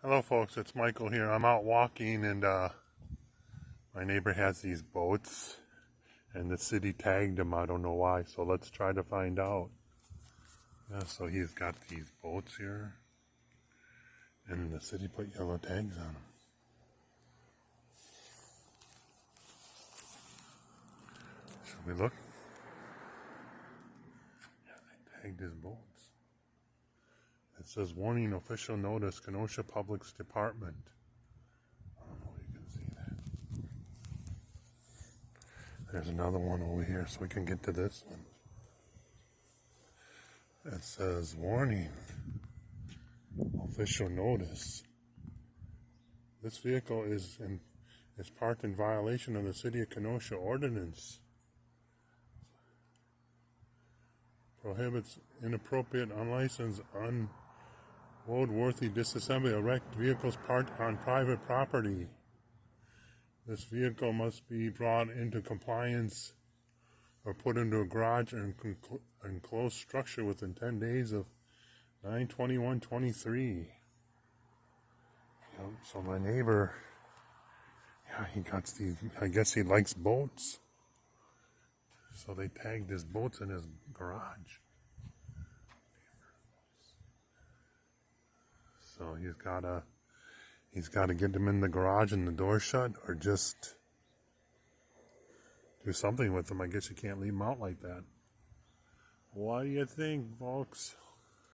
Hello folks, it's Michael here. I'm out walking and my neighbor has these boats and the city tagged him. I don't know why, so let's try to find out. Yeah, so he's got these boats here and the city put yellow tags on them. Should we look? Yeah, they tagged his boats. It says warning, official notice, Kenosha Public Department. I don't know if you can see that. There's another one over here, so we can get to this one. It says warning, official notice. This vehicle is parked in violation of the City of Kenosha ordinance. Prohibits inappropriate, unlicensed, unroadworthy disassembly of wrecked vehicles parked on private property. This vehicle must be brought into compliance or put into a garage or enclosed structure within 10 days of 9/21/23. So my neighbor, yeah, he got these, I guess he likes boats. So they tagged his boats in his garage. So he's gotta get them in the garage and the door shut, or just do something with them. I guess you can't leave them out like that. What do you think, folks?